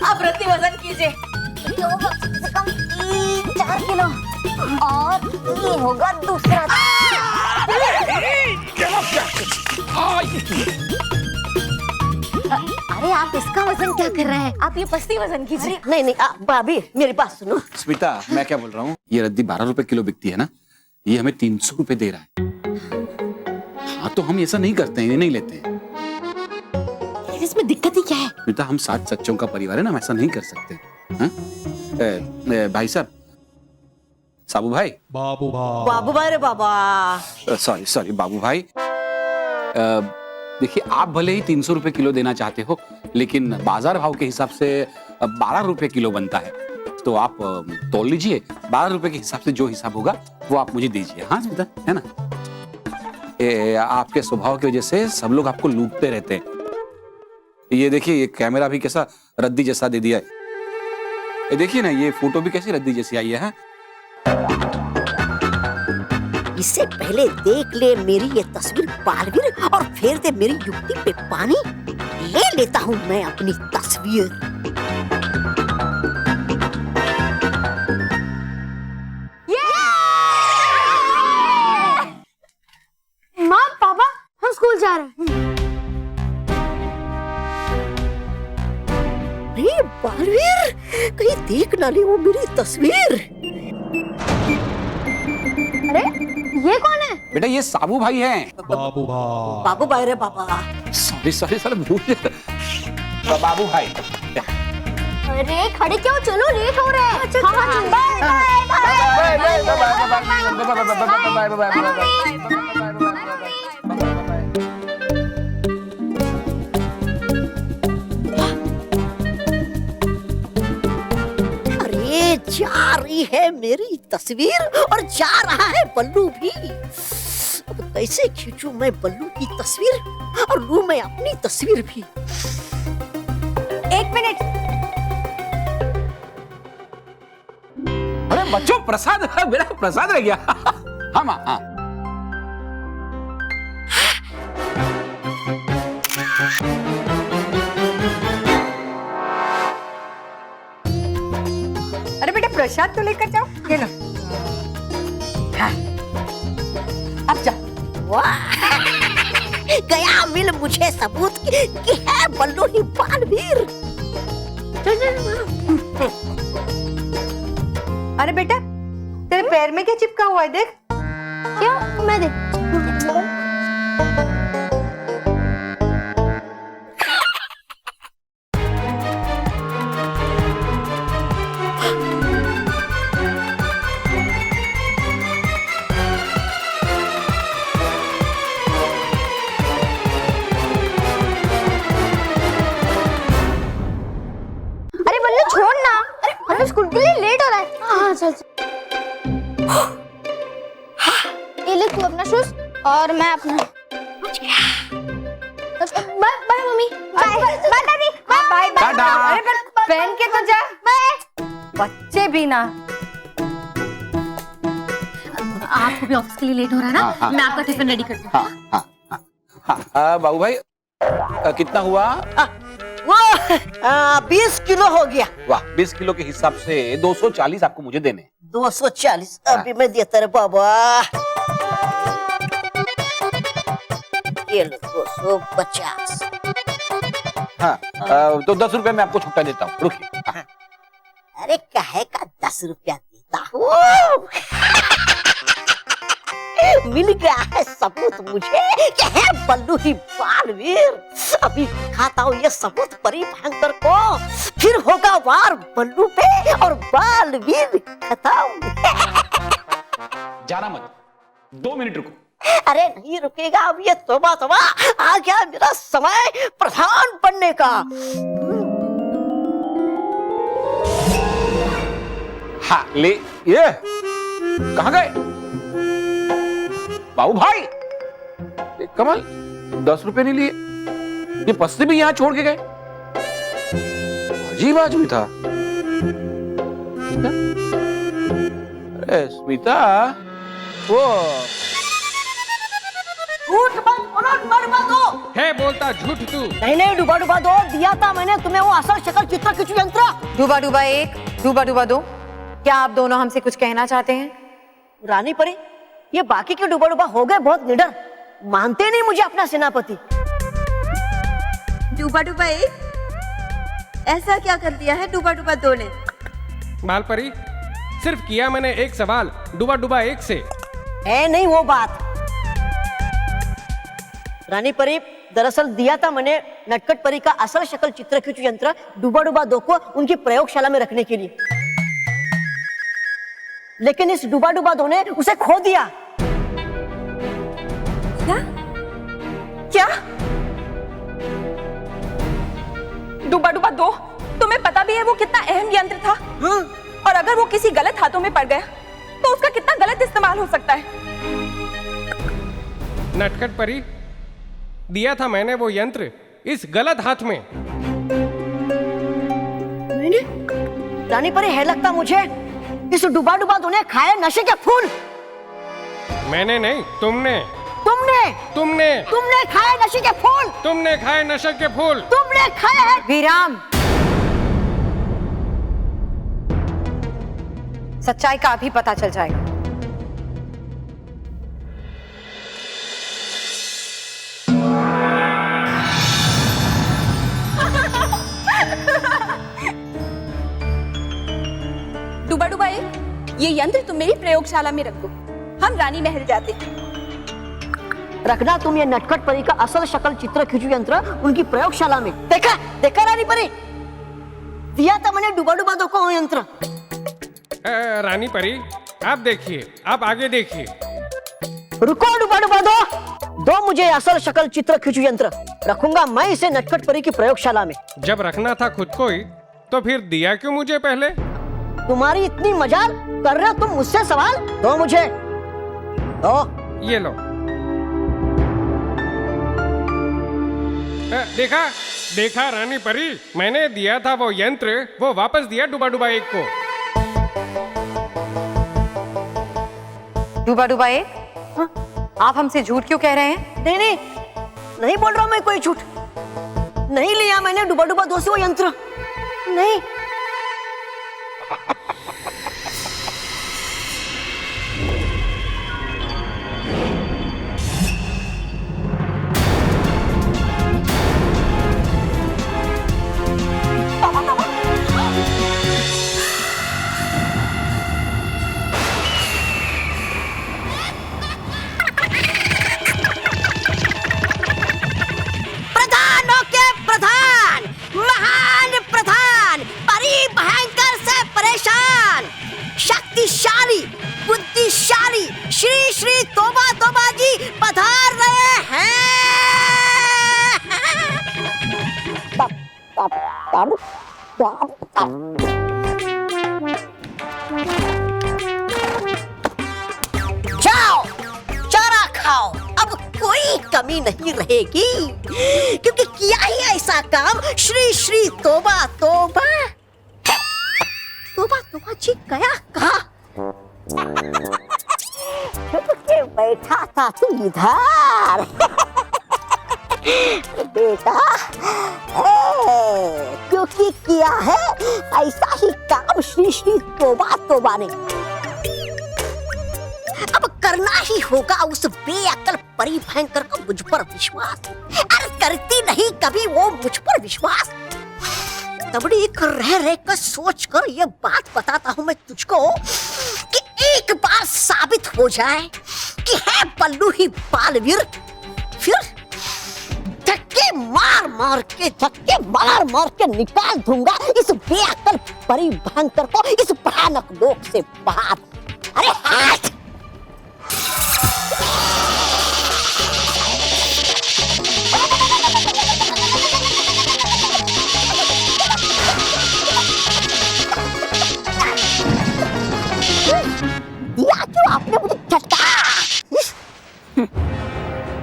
आप रत्ती वजन कीजिए। कम से कम 3-4 किलो, और ये होगा दूसरा। अरे आप इसका वजन क्या कर रहे हैं? आप ये पस्ती वजन कीजिए। नहीं नहीं, भाभी मेरी बात सुनो। स्मिता, मैं क्या बोल रहा हूँ, ये रद्दी 12 रुपए किलो बिकती है ना, ये हमें 300 रुपए दे रहा है। हाँ, तो हम ऐसा नहीं करते हैं, ये नहीं लेते हैं। इसमें दिक्कत ही क्या है? स्मिता, हम 7 सच्चों का परिवार है ना, हम ऐसा नहीं कर सकते। भाई साहब, साबू भाई, बाबू भाई रे बाबा, सॉरी बाबू भाई, देखिए आप भले ही 300 रुपए किलो देना चाहते हो, लेकिन बाजार भाव के हिसाब से 12 रुपए किलो बनता है, तो आप तोल लीजिए। 12 रुपए के हिसाब से जो हिसाब होगा वो आप मुझे दीजिए। हाँ स्मिता, है ना? आपके स्वभाव की वजह से सब लोग आपको लूटते रहते हैं। ये देखिए, ये कैमरा भी कैसा रद्दी जैसा दे दिया है। ये देखिए ना, ये फोटो भी कैसी रद्दी जैसी आई है। इससे पहले देख ले मेरी ये तस्वीर बालवीर, और फेर दे मेरी युक्ति पे पानी। ले लेता हूँ मैं अपनी तस्वीर। माँ पापा, हम स्कूल जा रहे हैं। अरे बालवीर, कहीं देख ना ले वो मेरी तस्वीर। अरे ये कौन है? बेटा, ये साबू भाई हैं। बाबू भाई रे बाबा। सॉरी भूल गया। बाबू भाई। अरे खड़े क्यों, चलो लेट हो रहे हैं। अरे जा रही है मेरी तस्वीर, और जा रहा है बल्लू भी। अब कैसे खींचूं मैं बल्लू की तस्वीर, और लूं मैं अपनी तस्वीर भी। 1 मिनट। अरे बच्चों, प्रसाद, मेरा प्रसाद रह गया। हाँ माँ, हाँ। अरे बेटा, प्रसाद तो लेकर जाओ। ये लो। हाँ। अब जाओ। वाह, गया मिल मुझे सबूत कि है बल्लू ही बालवीर। अरे बेटा, तेरे पैर में क्या चिपका हुआ है, देख। क्यों? मैं देख। अरे बल्लू छोड़ ना, हमें स्कूल के लिए लेट हो रहा है। हाँ चल। ये ले तू अपना शूज और मैं अपना। Bye bye mummy, bye bye दादी, बाय बाय। टाटा। अरे पहन के तो जा। बच्चे भी ना। आपको भी ऑफिस के लिए लेट हो रहा है ना? हाँ, हाँ। मैं आपका टिफिन रेडी करती हूँ। बाबू भाई, कितना हुआ? वो 20 किलो हो गया। वाह, 20 किलो के हिसाब से 240 आपको मुझे देने। 240 अभी मैं देता रे बाबा। ये लो 250। हाँ, तो 10 रुपए मैं आपको छुट्टा देता हूँ, रुकिए। हाँ। अरे काहे का 10 रुपया देता हूँ। मिल गया है सबूत मुझे कि है बल्लू ही बालवीर। अभी खाता हूँ ये सबूत परी भयंकर को, फिर होगा वार बल्लू पे और बालवीर खत्म। जाना मत, 2 मिनट रुको। अरे नहीं रुकेगा अब ये, तौबा तौबा, आ गया मेरा समय प्रधान बनने का। हाँ ले, ये कहाँ गए बाबू भाई? कमल 10 रुपए नहीं लिए, ये पस्ते भी यहाँ छोड़ के गए। अजीब आदमी था। अरे स्मिता, वो झूठ मत बोलो, डुबा दो। है बोलता झूठ तू। नहीं डुबा दो, दिया था मैंने तुम्हें वो असल शक्ल चित्र खिंचू यंत्र। डूबा 1, डूबा 2। क्या आप दोनों हमसे कुछ कहना चाहते हैं? रानी परी, ये बाकी के डुबा हो गए बहुत निडर, मानते नहीं मुझे अपना सेनापति। डूबा 1, ऐसा क्या कर दिया है डूबा 2 ने? बाल परी, सिर्फ किया मैंने एक सवाल डूबा 1 से। है नहीं वो बात। रानी परी, दरअसल दिया था मैंने नटखट परी का असल शक्ल चित्र खिंचू यंत्र डूबा 2 को उनकी प्रयोगशाला में रखने के लिए, लेकिन इस डूबा 2 ने उसे खो दिया। क्या? डूबा 2, तुम्हें पता भी है वो कितना अहम यंत्र था? और अगर वो किसी गलत हाथों में पड़ गया तो उसका कितना गलत इस्तेमाल हो सकता है। नटखट परी, दिया था मैंने वो यंत्र इस गलत हाथ में। रानी परी, है लगता मुझे इस डूबा 2 ने खाए नशे के फूल। मैंने नहीं, तुमने खाए नशे के फूल। तुमने खाए नशे के फूल। तुमने खाए हैं। विराम। सच्चाई का अभी पता चल जाएगा। डूबा 1, ये यंत्र तुम मेरी प्रयोगशाला में रख दो, हम रानी महल जाते हैं। रखना तुम ये नटखट परी का असल शक्ल चित्र खिंचू यंत्र उनकी प्रयोगशाला में। देखा रानी परी, दिया था मैंने डूबा 2 को वो यंत्र। रानी परी, आप देखिए, आप आगे देखिए। रुको डूबा 2 मुझे असल शक्ल चित्र खिंचू यंत्र, रखूंगा मैं इसे नटखट परी की प्रयोगशाला में। जब रखना था खुद को ही, तो फिर दिया क्यों मुझे पहले? तुम्हारी इतनी मजाल कर रहे हो तुम मुझसे सवाल? दो मुझे, दो। ये लो। देखा रानी परी, मैंने दिया था वो यंत्र, वो वापस दिया डूबा 1 को। डूबा 1, आप हमसे झूठ क्यों कह रहे हैं? नहीं बोल रहा हूं मैं कोई झूठ। नहीं लिया मैंने डूबा 2 से वो यंत्र, नहीं। बुद्धिशाली श्री श्री तोबा जी पधार रहे हैं। जाओ चारा खाओ, अब कोई कमी नहीं रहेगी, क्योंकि किया ही ऐसा काम श्री श्री तोबा जी गया कहा? छुप के बैठा था तू इधर। बेटा, क्योंकि किया है ऐसा ही काम श्री श्री तोबा ने, अब करना ही होगा उस बेअक्ल परी भयंकर को मुझ पर विश्वास। अरे करती नहीं कभी वो मुझ पर विश्वास। तबड़ी कर रह कर सोच कर ये बात बताता हूँ मैं तुझको कि एक बार साबित हो जाए कि है पल्लू ही बालवीर, फिर धक्के मार मार के निकाल दूंगा इस बेअक्ल परी भयंकर को इस भयानक लोक से बाहर। अरे हाथ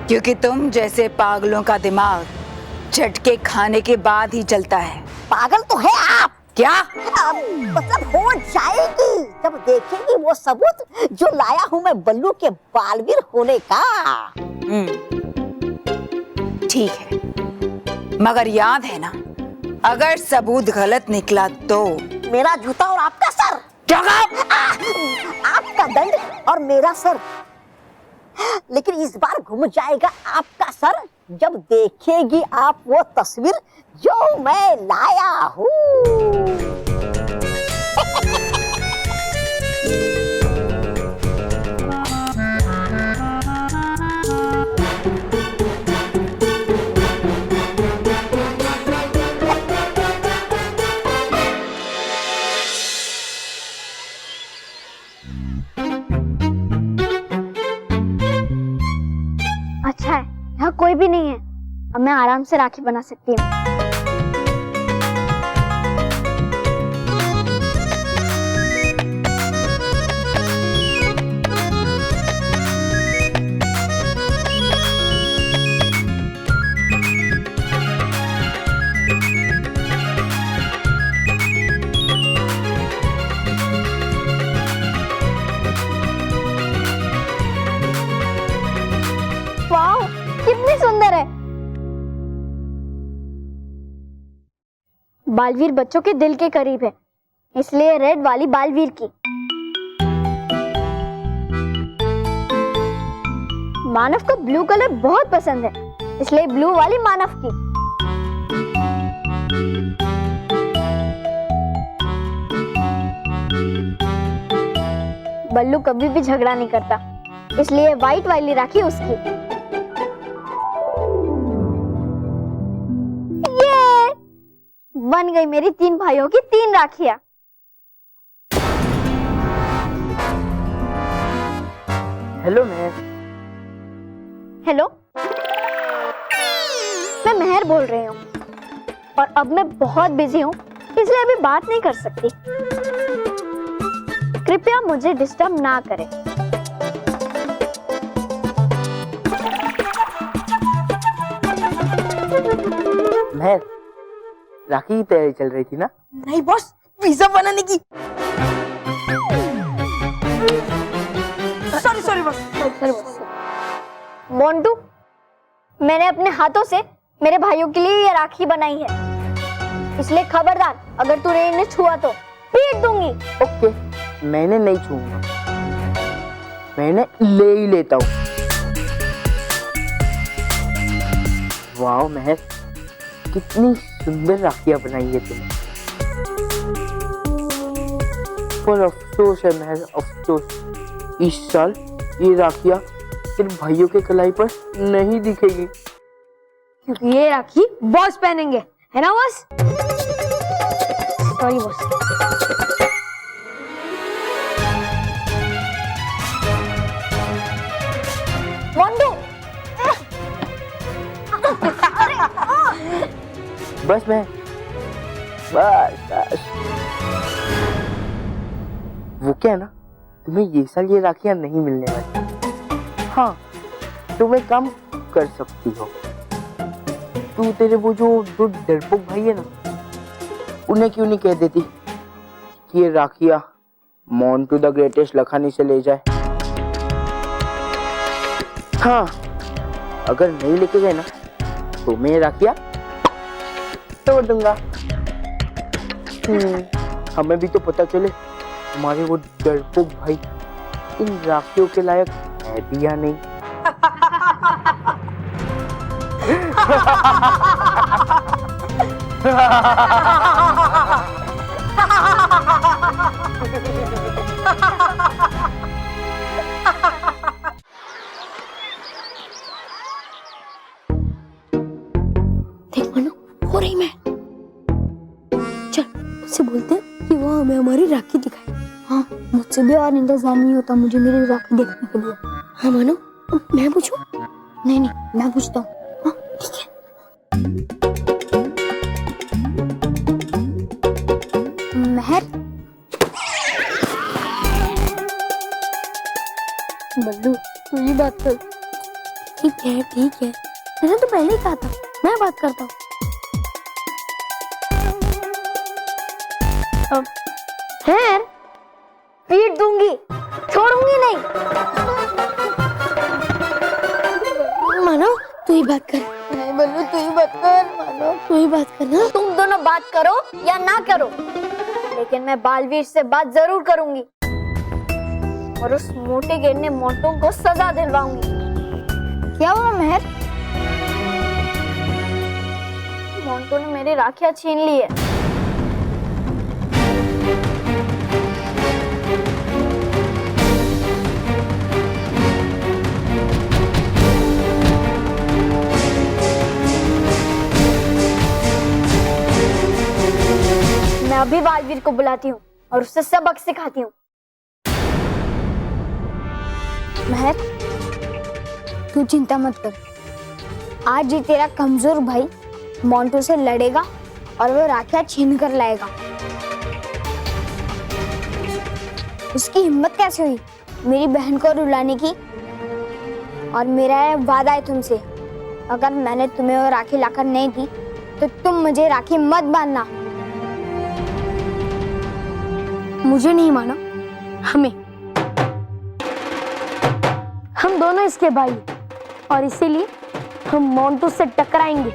क्योंकि तुम जैसे पागलों का दिमाग झटके खाने के बाद ही चलता है। पागल तो है आप। क्या? मतलब हो जाएगी जब देखेंगी वो सबूत जो लाया हूँ मैं बल्लू के बालवीर होने का। ठीक है, मगर याद है ना, अगर सबूत गलत निकला तो मेरा जूता और आपका सर। आपका दंड और मेरा सर, लेकिन इस बार घूम जाएगा आपका सर जब देखेगी आप वो तस्वीर जो मैं लाया हूँ। अच्छा है, यहाँ कोई भी नहीं है। अब मैं आराम से राखी बना सकती हूँ। वाह, कितनी सुंदर है। बालवीर बच्चों के दिल के करीब है, इसलिए रेड वाली बालवीर की। मानव को ब्लू कलर बहुत पसंद है, इसलिए ब्लू वाली मानव की। बल्लू कभी भी झगड़ा नहीं करता, इसलिए व्हाइट वाली राखी उसकी। ये बन गई मेरी 3 भाइयों की 3 राखियां। हेलो मेहर। हेलो, मैं मेहर बोल रही हूँ और अब मैं बहुत बिजी हूँ, इसलिए अभी बात नहीं कर सकती। कृपया मुझे डिस्टर्ब ना करें। मेहर, राखी की तैयारी चल रही थी ना? नहीं बॉस, पिज्जा बनाने की। Sorry boss. मोंटू, मैंने अपने हाथों से मेरे भाइयों के लिए ये राखी बनाई है, इसलिए खबरदार, अगर तूने इन्हें छुआ तो पीट दूंगी। ओके, मैंने नहीं छूऊंगा, मैंने ले ही लेता हूँ। वाह मेहर, कितनी सुंदर राखियां बनाई है तुमने। पर अफसोस है मेहर, अफसोस, इस साल ये राखियां सिर्फ भाइयों के कलाई पर नहीं दिखेगी, क्योंकि ये राखी बॉस पहनेंगे, है ना बॉस? Sorry boss. मोंटू, बस मैं बस वो क्या है ना, तुम्हें ये साल ये राखियां नहीं मिलने वाली। हाँ, तुम एक काम कर सकती हो, तू तेरे वो जो दो डरपोक भाई है ना, उन्हें क्यों नहीं कह देती कि ये राखियां मोंटू द ग्रेटेस्ट लखानी से ले जाए। हाँ, अगर नहीं लेके गए ना तो मैं राखियां तोड़ दूंगा। हमें भी तो पता चले हमारे वो डरपोक भाई इन राखियों के लायक है भी या नहीं। देख मनु, हो रही मैं। चल उससे बोलते हैं कि वो हमें हमारी राखी दिखाए। हाँ, मुझसे भी और इंतजार नहीं होता मुझे मेरी राखी देखने के लिए। हाँ मनु, मैं पूछूं? नहीं, मैं पूछता हूँ। हाँ ठीक है। मेहर, बल्लू तू ही बात कर। ठीक है मैंने तो पहले ही कहा था, मैं बात करता हूँ। खैर पीट दूंगी, छोड़ूंगी नहीं। मानो तू ही बात कर। नहीं बल्लू तू ही बात कर। मानो तू ही बात कर ना। तुम दोनों बात करो या ना करो, लेकिन मैं बालवीर से बात जरूर करूंगी और उस मोटे गिरने मोटों को सजा दिलवाऊंगी। क्या हुआ मेहर? मोंटो ने मेरी राखियां छीन ली है। मैं अभी बालवीर को बुलाती हूँ और उससे सबक सिखाती हूँ। महर, तू चिंता मत कर। आज ही तेरा कमजोर भाई मोंटो से लड़ेगा और वो राखियां छीन कर लाएगा। उसकी हिम्मत कैसे हुई मेरी बहन को रुलाने की? और मेरा ये वादा है तुमसे, अगर मैंने तुम्हें वो राखी लाकर नहीं दी तो तुम मुझे राखी मत बांधना। मुझे नहीं माना, हमें। हम दोनों इसके भाई और इसीलिए हम मोंटो से टकराएंगे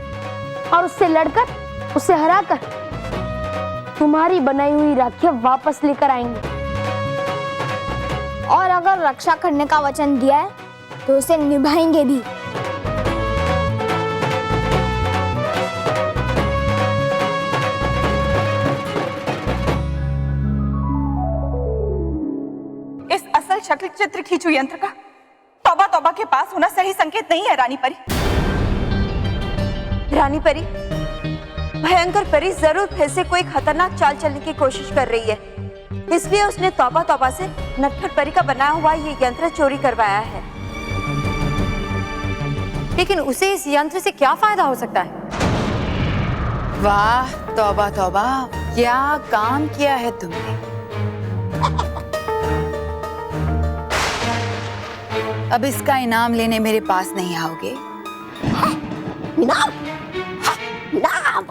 और उससे लड़कर उसे हराकर तुम्हारी बनाई हुई राखियां वापस लेकर आएंगे। और अगर रक्षा करने का वचन दिया है तो उसे निभाएंगे भी। इस असल शक्ल चित्र खींचू यंत्र का तौबा तौबा के पास होना सही संकेत नहीं है रानी परी। रानी परी, भयंकर परी जरूर फिर से कोई खतरनाक चाल चलने की कोशिश कर रही है, इसलिए उसने तौबा तौबा से नटखट परी का बनाया हुआ ये यंत्र चोरी करवाया है। लेकिन उसे इस यंत्र से क्या फायदा हो सकता है? वाह तौबा तौबा, क्या काम किया है तुमने। अब इसका इनाम लेने मेरे पास नहीं आओगे। इनाम? इनाम?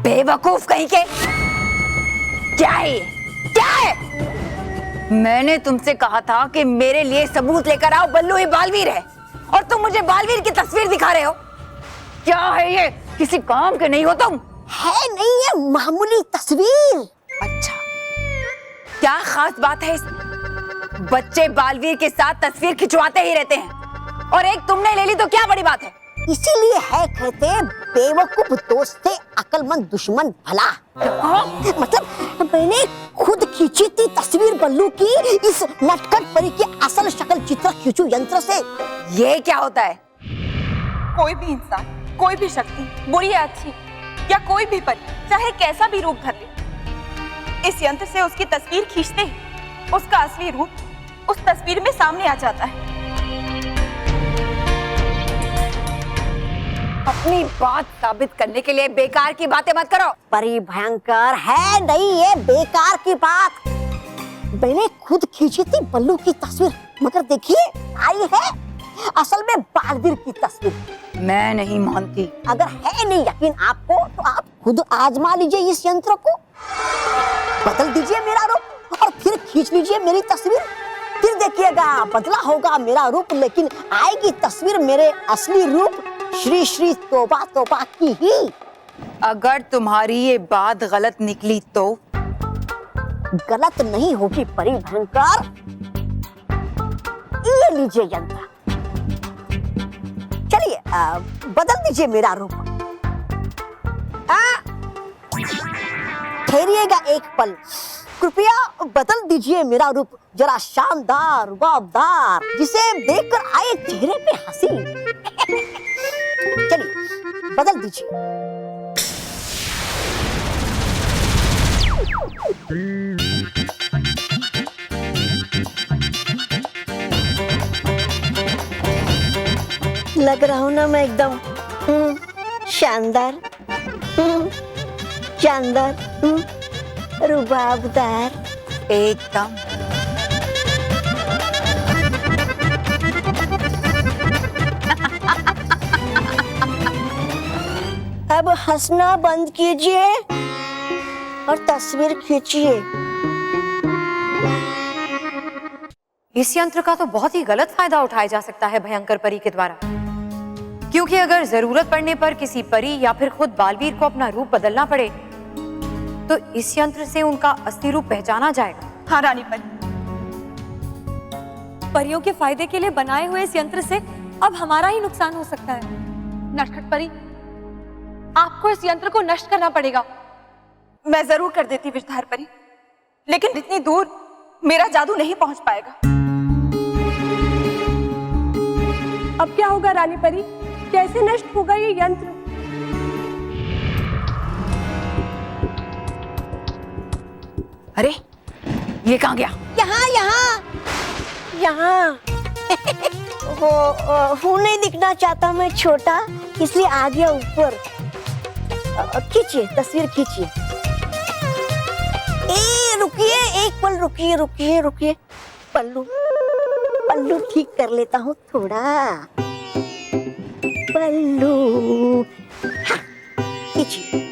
बेवकूफ कहीं के। क्या है? क्या है? मैंने तुमसे कहा था कि मेरे लिए सबूत लेकर आओ, बल्लू ही बालवीर है और तुम मुझे बालवीर की तस्वीर दिखा रहे हो। क्या है ये? किसी काम के नहीं हो तुम। है नहीं, ये मामूली तस्वीर। अच्छा, क्या खास बात है इसमें? बच्चे बालवीर के साथ तस्वीर खिंचवाते ही रहते हैं और एक तुमने ले ली तो क्या बड़ी बात है? इसीलिए है कहते बेवकूफ दोस्त थे अक्लमंद दुश्मन भला। मतलब मैंने खुद खींची थी तस्वीर बल्लू की इस नटखट परी की असल शक्ल चित्र खींचू यंत्र से। ये क्या होता है? कोई भी इंसान, कोई भी शक्ति, बुरी या अच्छी, या कोई भी परी, चाहे कैसा भी रूप धर ले, इस यंत्र से उसकी तस्वीर खींचते ही उसका असली रूप उस तस्वीर में सामने आ जाता है। अपनी बात साबित करने के लिए बेकार की बातें मत करो। परी भयंकर है नहीं ये बेकार की बात। मैंने खुद खींची थी बल्लू की तस्वीर, मगर देखिए आई है असल में बालवीर की तस्वीर। मैं नहीं मानती। अगर है नहीं यकीन आपको तो आप खुद आजमा लीजिए इस यंत्र को, बदल दीजिए मेरा रूप और फिर खींच लीजिए मेरी तस्वीर। फिर देखिएगा बदला होगा मेरा रूप, लेकिन आएगी तस्वीर मेरे असली रूप श्री श्री तोबा तोबा की ही। अगर तुम्हारी ये बात गलत निकली तो? गलत नहीं होगी परी भयंकर। ये लीजिए यंत्र, चलिए बदल दीजिए मेरा रूप। ठहरिएगा एक पल, कृपया बदल दीजिए मेरा रूप जरा शानदार रुबाबदार, जिसे देखकर आए चेहरे पे हंसी। चलिए बदल दीजिए। लग रहा हूं ना मैं एकदम शानदार, शानदार, रुबाबदार। एकदम। अब हंसना बंद कीजिए और तस्वीर खींचिए। इस यंत्र का तो बहुत ही गलत फायदा उठाया जा सकता है भयंकर परी के द्वारा, क्योंकि अगर जरूरत पड़ने पर किसी परी या फिर खुद बालवीर को अपना रूप बदलना पड़े तो इस यंत्र से उनका असली रूप पहचाना जाएगा। हाँ रानी परी, परियों के फायदे के लिए बनाए हुए इस यंत्र से अब हमारा ही नुकसान हो सकता है। नटखट परी, आपको इस यंत्र को नष्ट करना पड़ेगा। मैं जरूर कर देती विषधार परी, लेकिन इतनी दूर मेरा जादू नहीं पहुंच पाएगा। अब क्या होगा रानी परी, कैसे नष्ट होगा ये यंत्र? अरे ये कहाँ गया? यहाँ यहाँ यहाँ वो नहीं दिखना चाहता मैं छोटा, इसलिए आ गया ऊपर। खींचिए तस्वीर खींचिए। रुकिए एक पल, रुकिए रुकिए रुकिए, पल्लू पल्लू ठीक कर लेता हूँ थोड़ा। पल्लू हाँ, खींचिए।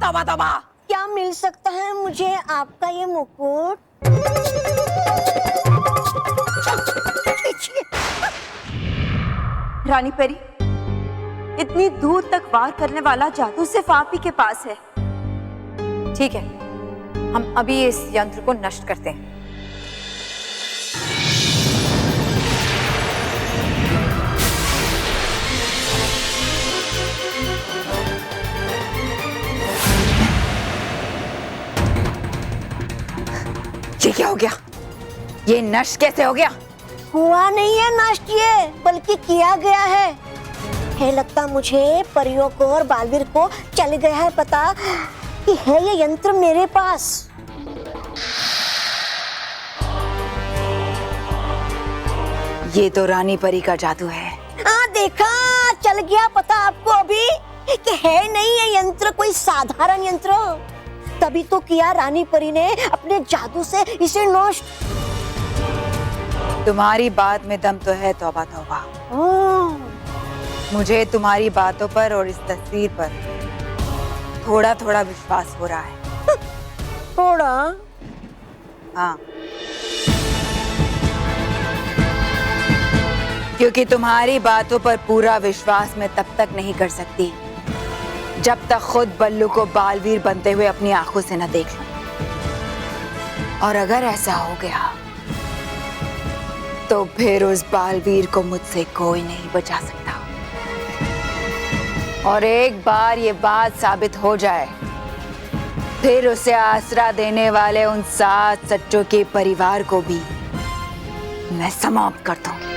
तौबा तौबा, क्या मिल सकता है मुझे आपका ये मुकुट? रानी परी, इतनी दूर तक वार करने वाला जादू सिर्फ आप ही के पास है। ठीक है, हम अभी इस यंत्र को नष्ट करते हैं। ये क्या हो गया? ये नष्ट कैसे हो गया? हुआ नहीं है नष्ट, ये बल्कि किया गया है लगता मुझे परियों को और बालवीर को चल गया है पता कि है ये यंत्र मेरे पास। ये तो रानी परी का जादू है। हाँ देखा, चल गया पता आपको अभी कि है नहीं ये यंत्र कोई साधारण यंत्र। तभी तो किया रानी परी ने अपने जादू से इसे नष्ट। तुम्हारी बात में दम तो है तौबा तौबा। मुझे तुम्हारी बातों पर और इस तस्वीर पर थोड़ा थोड़ा विश्वास हो रहा है। थोड़ा? हाँ, क्योंकि तुम्हारी बातों पर पूरा विश्वास मैं तब तक नहीं कर सकती जब तक खुद बल्लू को बालवीर बनते हुए अपनी आंखों से न देख लूं। और अगर ऐसा हो गया तो फिर उस बालवीर को मुझसे कोई नहीं बचा सकता। और एक बार ये बात साबित हो जाए फिर उसे आसरा देने वाले उन 7 सच्चों के परिवार को भी मैं समाप्त कर दूं।